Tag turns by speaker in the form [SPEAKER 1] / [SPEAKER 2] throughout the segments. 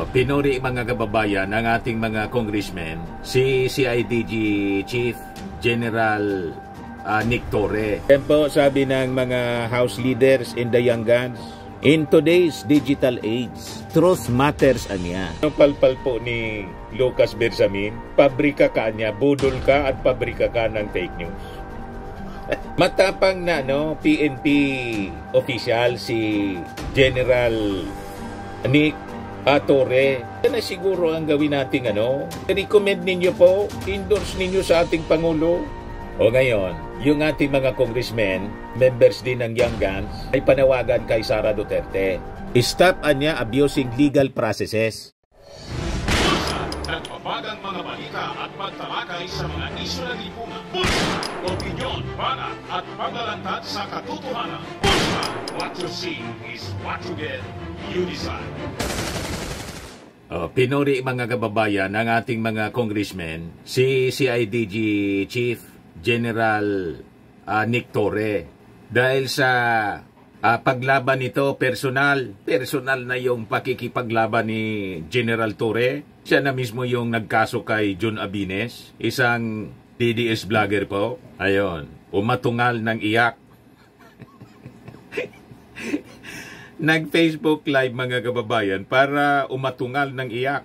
[SPEAKER 1] Pinuri mga kababayan ng ating mga congressmen, si CIDG Chief General Nick Torre. Yan po sabi ng mga House leaders in the Young Guns, in today's digital age, truth matters anya. Ang palpal po ni Lucas Bersamin, pabrika ka niya, budol ka at pabrika ka ng fake news. Matapang na PNP official si General Nick Torre. Yan na siguro ang gawin nating recommend ninyo po, endorse ninyo sa ating Pangulo. O ngayon, yung ating mga congressmen, members din ng Young Guns, ay panawagan kay Sara Duterte. Stop anya abusing legal processes.
[SPEAKER 2] Nagpapagang mga balita at pagtalakay sa mga isyu ng lipunan. Pulsa, opinyon, banat at paglalantad sa katotohanan. Pulsa, what you see is what you get. You decide.
[SPEAKER 1] Pinuri mga kababayan ng ating mga congressmen, si CIDG Chief General Nick Torre. Dahil sa paglaban nito, personal na yung pakikipaglaban ni General Torre. Siya na mismo yung nagkaso kay John Abines, isang DDS vlogger po. Ayon, umatungal ng iyak. Nag-Facebook live mga kababayan para umatungal ng iyak.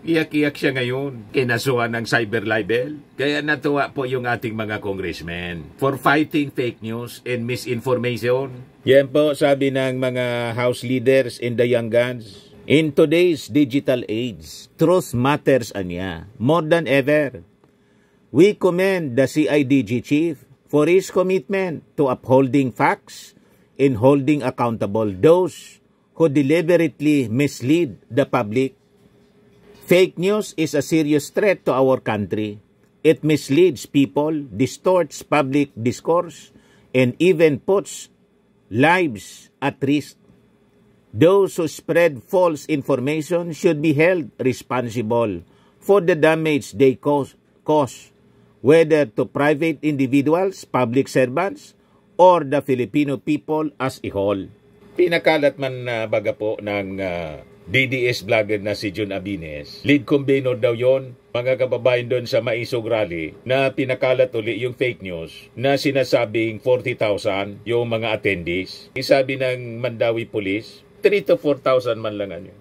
[SPEAKER 1] Iyak-iyak siya ngayon, kinasuhan ng cyber libel. Kaya natuwa po yung ating mga congressmen for fighting fake news and misinformation. Yan po sabi ng mga House leaders in the Young Guns. In today's digital age, truth matters anya more than ever. We commend the CIDG chief for his commitment to upholding facts in holding accountable those who deliberately mislead the public. Fake news is a serious threat to our country. It misleads people, distorts public discourse, and even puts lives at risk. Those who spread false information should be held responsible for the damage they cause, whether to private individuals, public servants, or the Filipino people as a whole. Pinakalat man baga po ng DDS vlogger na si John Abines. Lead convener daw yon, mga kababayan doon sa Maisog Rally, na pinakalat uli yung fake news na sinasabing 40,000 yung mga attendees. Isabi ng Mandawi Police, 3 to 4,000 man lang ano.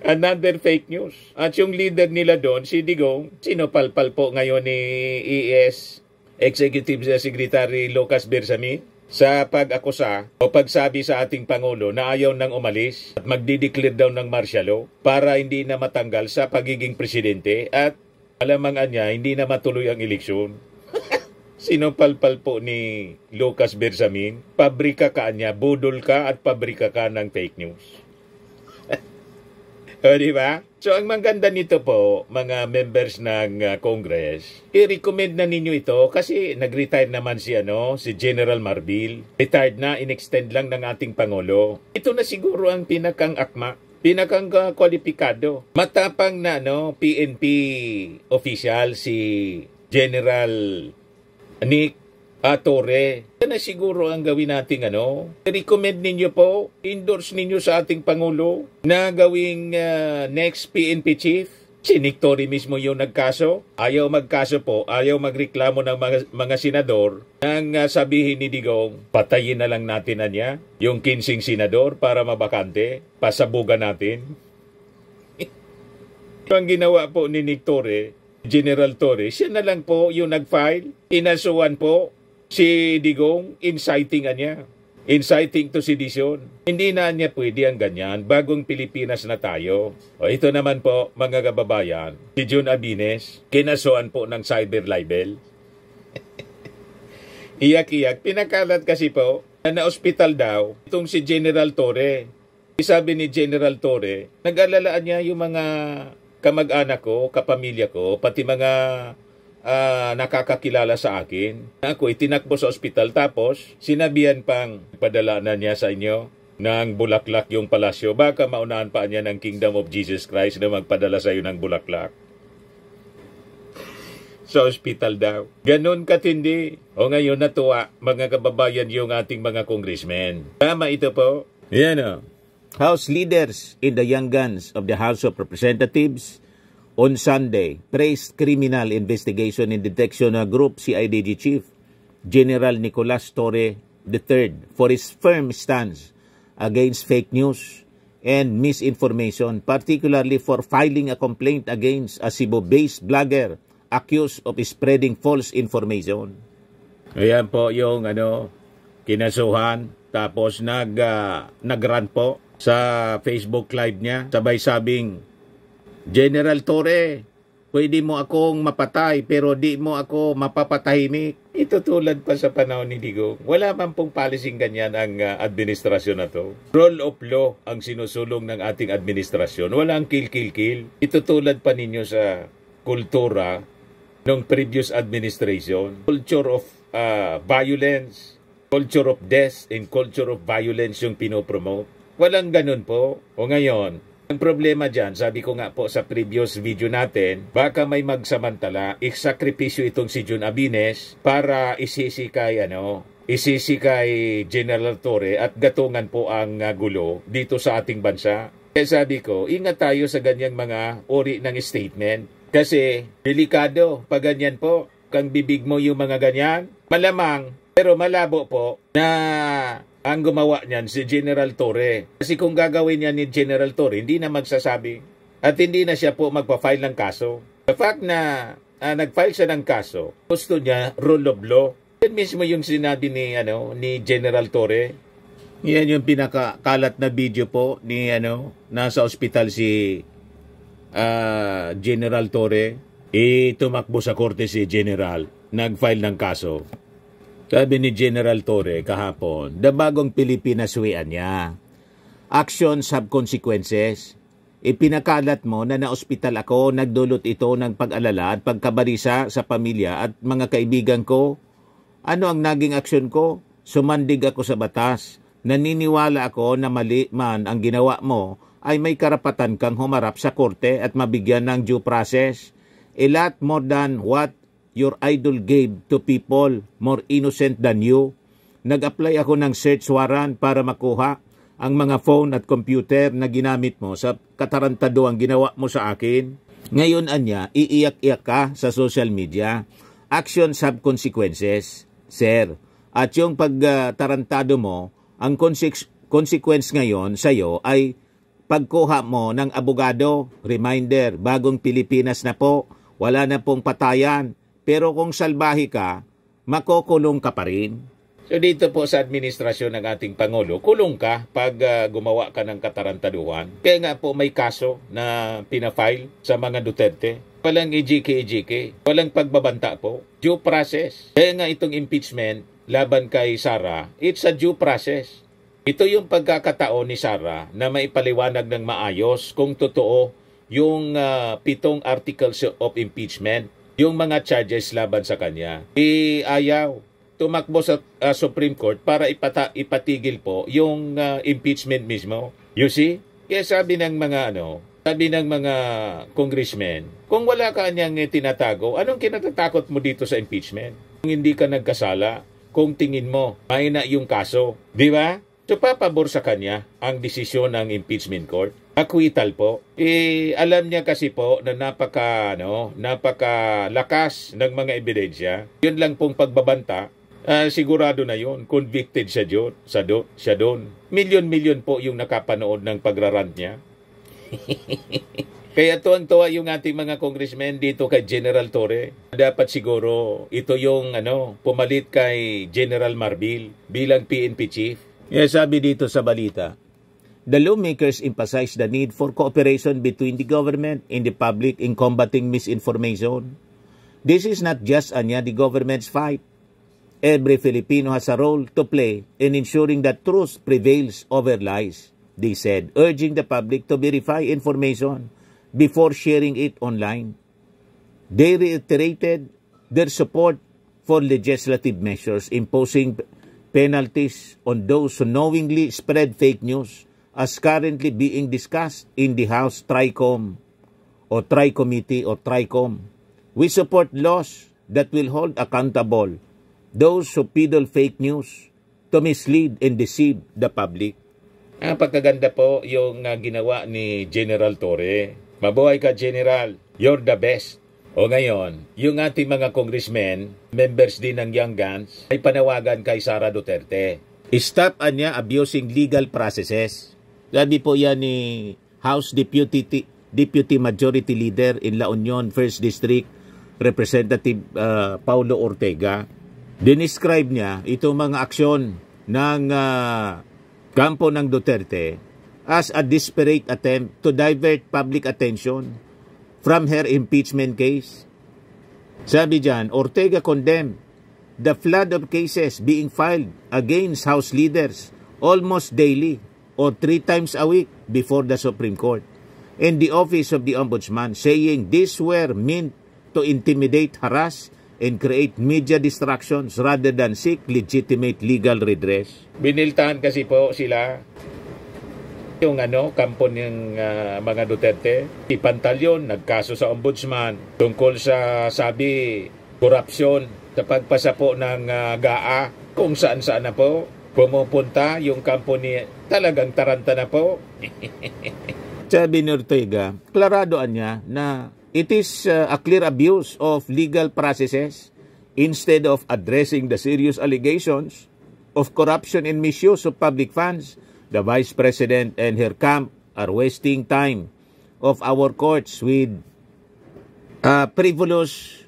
[SPEAKER 1] Another fake news. At yung leader nila doon, si Digong, sinopalpal po ngayon ni ES Executive Secretary Lucas Bersamin sa pag-akusa o pagsabi sa ating Pangulo na ayaw nang umalis at magdideclare daw ng martial law para hindi na matanggal sa pagiging presidente at alamangan niya hindi na matuloy ang eleksyon. Sinopalpal po ni Lucas Bersamin, pabrika ka niya, budol ka at pabrika ka ng fake news. O, diba? So, ang maganda nito po, mga members ng Congress, i-recommend na ninyo ito kasi nag-retire naman si General Marbil. Retired na, in-extend lang ng ating Pangulo. Ito na siguro ang pinakang akma, pinakang kwalipikado. Matapang na PNP official si General Nick Torre. Yan na siguro ang gawin nating recommend ninyo po, endorse ninyo sa ating Pangulo na gawing next PNP chief. Si Nick Torre mismo yung nagkaso. Ayaw magkaso po, ayaw magreklamo ng mga senador nang sabihin ni Digong, patayin na lang natin na niya yung 15 senador para mabakante, pasabugan natin. Ang ginawa po ni Nick Torre, General Torre, siya na lang po yung nag-file, inasuhan po si Digong, inciting to sedition. Hindi na niya pwede ang ganyan. Bagong Pilipinas na tayo. O ito naman po, mga kababayan, si John Abines, kinasuhan po ng cyber libel. Iyak-iyak. Pinakalat kasi po, na ospital daw, itong si General Torre. Sabi ni General Torre, nag-alalaan niya yung mga kamag-anak ko, kapamilya ko, pati mga nakakakilala sa akin. Ako itinakbo sa ospital tapos sinabihan pang padala na niya sa inyo ng bulaklak yung palasyo. Baka maunahan pa niya ng Kingdom of Jesus Christ na magpadala sa iyo ng bulaklak. Sa ospital daw. Ganon katindi. O ngayon natuwa mga kababayan yung ating mga congressmen. Tama ito po. Yan o.
[SPEAKER 3] House leaders in the Young Guns of the House of Representatives on Sunday praised Criminal Investigation and Detection Group CIDG Chief General Nicolas Torre III for his firm stance against fake news and misinformation, particularly for filing a complaint against a Cebu-based blogger accused of spreading false information.
[SPEAKER 1] Ayan po yung kinasuhan, tapos nag-run po sa Facebook Live niya, sabay sabing, General Torre, pwede mo akong mapatay pero di mo ako mapapatahimik. Ito tulad pa sa panahon ni Digong. Wala man pong policing ganyan ang administrasyon na to. Rule of law ang sinusulong ng ating administrasyon. Walang kill. Ito tulad pa ninyo sa kultura ng previous administration. Culture of violence, culture of death, and culture of violence yung pinopromote. Walang ganun po. O ngayon, ang problema dyan, sabi ko nga po sa previous video natin, baka may magsamantala, isakripisyo itong si Jun Abines para isisi kay General Torre at gatungan po ang gulo dito sa ating bansa. Kaya sabi ko, ingat tayo sa ganyang mga uri ng statement. Kasi delikado pag ganyan po, kang bibig mo yung mga ganyan, malamang, pero malabo po na ang gumawa niyan si General Torre. Kasi kung gagawin niya ni General Torre, hindi na magsasabi at hindi na siya po magpa-file ng kaso. The fact na nag-file siya ng kaso, gusto niya rule of law. Yan mismo yung sinabi ni General Torre. Yan yung pinakakalat na video po ni nasa ospital si General Torre. Tumakbo sa korte si General, nag-file ng kaso. Sabi ni General Torre kahapon, the bagong Pilipinas way-an niya. Actions have consequences. Ipinakalat mo na na-ospital ako, nagdulot ito ng pag-alala at pagkabarisa sa pamilya at mga kaibigan ko. Ano ang naging aksyon ko? Sumandig ako sa batas. Naniniwala ako na mali man ang ginawa mo ay may karapatan kang humarap sa korte at mabigyan ng due process. A lot more than what your idol gave to people more innocent than you. Nag-apply ako ng search warrant para makuha ang mga phone at computer na ginamit mo sa katarantado ang ginawa mo sa akin. Ngayon anya, iiyak-iyak ka sa social media. Actions have consequences, sir. At yung pagtarantado mo, ang consequence ngayon sa'yo ay pagkuha mo ng abogado. Reminder, bagong Pilipinas na po. Wala na pong patayan. Pero kung salbahe ka, makukulong ka pa rin. So dito po sa administrasyon ng ating Pangulo, kulong ka pag gumawa ka ng katarantaduhan. Kaya nga po may kaso na pinafile sa mga Duterte. Walang ejike, walang pagbabanta po. Due process. Kaya nga itong impeachment laban kay Sara, it's a due process. Ito yung pagkakataon ni Sara na maipaliwanag ng maayos kung totoo yung 7 articles of impeachment, yung mga charges laban sa kanya. Ayaw tumakbo sa Supreme Court para ipatigil po yung impeachment mismo. You see? Kaya sabi ng mga congressmen, kung wala ka niyang tinatago, anong kinatatakot mo dito sa impeachment? Kung hindi ka nagkasala, kung tingin mo, mahina yung kaso. Di ba? So, papabor sa kanya ang desisyon ng impeachment court. Acquittal po. Alam niya kasi po na napakalakas ng mga ebidensya. Yun lang pong pagbabanta. Sigurado na yun. Convicted siya doon. Milyon-milyon po yung nakapanood ng pagrarant niya. Kaya tuwang-tuwa yung ating mga congressmen dito kay General Torre. Dapat siguro ito yung pumalit kay General Marbil bilang PNP chief. Sabi dito sa balita, the lawmakers emphasize the need for cooperation between the government and the public in combating misinformation. This is not just the government's fight. Every Filipino has a role to play in ensuring that truth prevails over lies, they said, urging the public to verify information before sharing it online. They reiterated their support for legislative measures imposing penalties on those who knowingly spread fake news as currently being discussed in the House Tricom or Tri-Committee or Tricom. We support laws that will hold accountable those who peddle fake news to mislead and deceive the public. Pagkaganda po yung ginawa ni General Torre. Mabuhay ka, General. You're the best. O ngayon, yung ating mga congressmen, members din ng Young Guns, ay panawagan kay Sara Duterte.
[SPEAKER 3] Stop niya abusing legal processes. Sabi po yan ni House Deputy Majority Leader in La Union, 1st District, Representative Paulo Ortega. Dinescribe niya itong mga aksyon ng kampo ng Duterte as a desperate attempt to divert public attention from her impeachment case. Sabi dyan, Ortega condemned the flood of cases being filed against House leaders almost daily or 3 times a week before the Supreme Court and the Office of the Ombudsman, saying these were meant to intimidate, harass, and create media distractions rather than seek legitimate legal redress.
[SPEAKER 1] Biniltahan kasi po sila yung kampo ng mga Duterte. Ipantalyon, nagkaso sa ombudsman tungkol sa korupsyon sa pagpasa po ng GAA. Kung saan-saan na po pumupunta yung kampo ni talagang taranta na po.
[SPEAKER 3] Sabi ni Ortega, klaradoan niya na it is a clear abuse of legal processes instead of addressing the serious allegations of corruption and misuse of public funds. The Vice President and her camp are wasting time of our courts with frivolous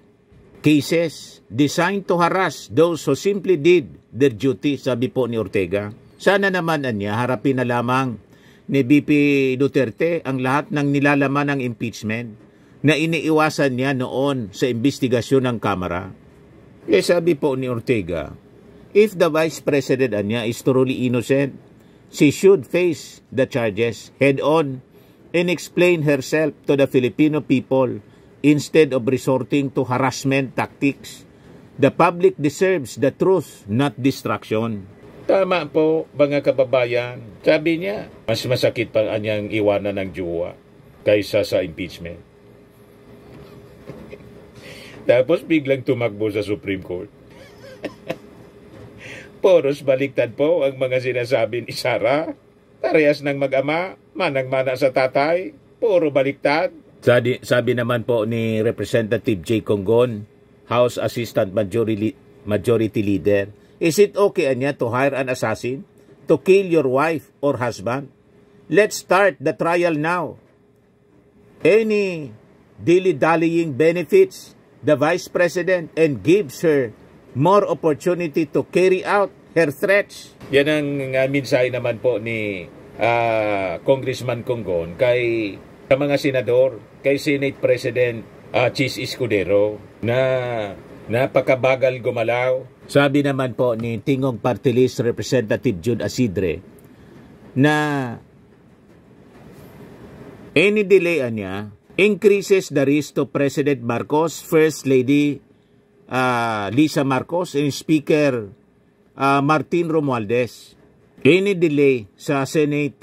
[SPEAKER 3] cases designed to harass those who simply did their duty, sabi po ni Ortega. Sana naman niya harapin na lamang ni BP Duterte ang lahat ng nilalaman ng impeachment na iniiwasan niya noon sa investigasyon ng Kamara. Kaya sabi po ni Ortega, if the Vice President niya is truly innocent, she should face the charges head-on and explain herself to the Filipino people instead of resorting to harassment tactics. The public deserves the truth, not distraction.
[SPEAKER 1] Tama po, mga kababayan. Sabi niya, mas masakit pa anyang iwanan ng jowa kaysa sa impeachment. Tapos biglang tumakbo sa Supreme Court. Poros baliktad po ang mga sinasabi ni Sara. Parehas ng mag-ama, manang-mana sa tatay, puro baliktad.
[SPEAKER 3] Sabi naman po ni Representative J. Congon, House Assistant Majority Leader, is it okay niya to hire an assassin to kill your wife or husband? Let's start the trial now. Any dilly-dallying benefits the Vice President and gives her more opportunity to carry out her threats.
[SPEAKER 1] Yan ang mensahe naman po ni Congressman Congon kay sa mga senador, kay Senate President Chis Escudero na napakabagal gumalaw.
[SPEAKER 3] Sabi naman po ni Tingog Party List Representative Jude Asidre na any delay niya increases the risk to President Marcos, First Lady Lisa Marcos, and Speaker Martin Romualdez. Any delay sa Senate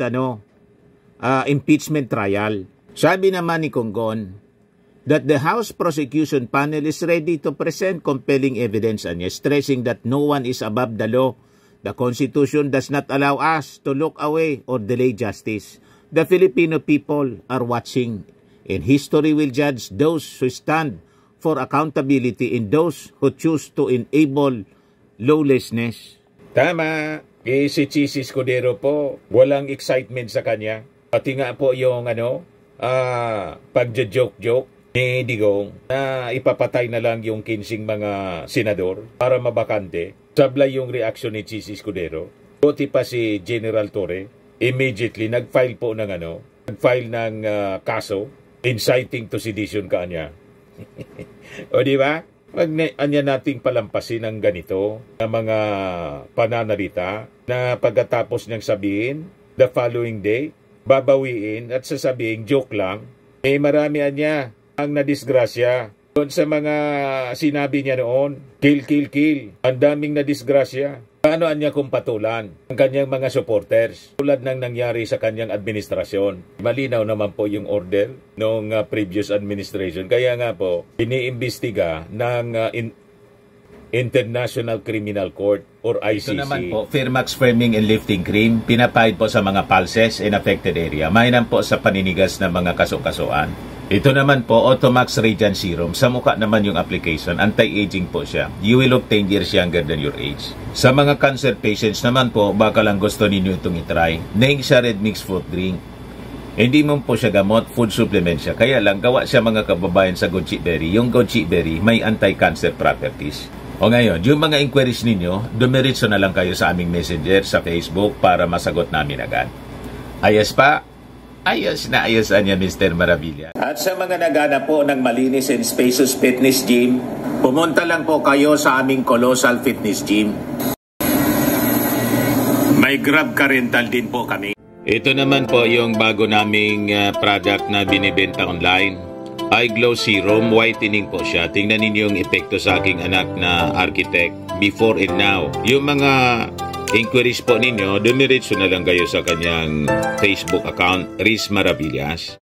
[SPEAKER 3] impeachment trial. Sabi naman ni Congon that the House Prosecution Panel is ready to present compelling evidence niya, stressing that no one is above the law. The Constitution does not allow us to look away or delay justice. The Filipino people are watching, and history will judge those who stand for accountability in those who choose to enable lawlessness.
[SPEAKER 1] Tama. Si Chis Escudero po, walang excitement sa kanya. Pati nga po yung pagja-joke-joke ni Digong na ipapatay na lang yung 15 mga senador para mabakante. Sablay yung reaksyon ni Chis Escudero. Buti pa si General Torre, immediately nag-file po ng kaso inciting to sedition kanya. O di ba? Anya nating palampasin ng ganito na mga pananalita na pagkatapos niyang sabihin the following day, babawiin at sasabihin joke lang. Marami niya ang nadisgrasya. Doon sa mga sinabi niya noon, kill, kill, kill. Ang daming nadisgrasya. Paano niya kumpatulan ang kanyang mga supporters tulad ng nangyari sa kanyang administrasyon? Malinaw naman po yung order ng previous administration. Kaya nga po, iniimbestiga ng International Criminal Court or ICC. Ito naman po, Firmax Firming and Lifting Cream, pinapahid po sa mga pulses in affected area. Mainam po sa paninigas ng mga kaso-kasuan. Ito naman po, Automax Radiant Serum. Sa mukha naman yung application, anti-aging po siya. You will look 10 years younger than your age. Sa mga cancer patients naman po, baka lang gusto ninyo itong itry. Neng siya Red Mix Fruit Drink. Hindi mo po siya gamot, food supplement siya. Kaya lang, gawa siya mga kababayan sa goji berry. Yung goji berry, may anti-cancer properties. O ngayon, yung mga inquiries ninyo, dumiritso na lang kayo sa aming messenger sa Facebook para masagot namin agad. Ayos pa? Ayos na ayosan niya, Mr. Maravilla. At sa mga nagana po ng malinis and spacious fitness gym, pumunta lang po kayo sa aming Colossal Fitness Gym. May Grab Car Rental din po kami. Ito naman po yung bago naming product na binibenta online. Eye Glow Serum, whitening po siya. Tingnan ninyo yung epekto sa aking anak na architect before and now. Yung mga inquiries po ninyo, dumiretso na lang kayo sa kanyang Facebook account, Riz Maravillas.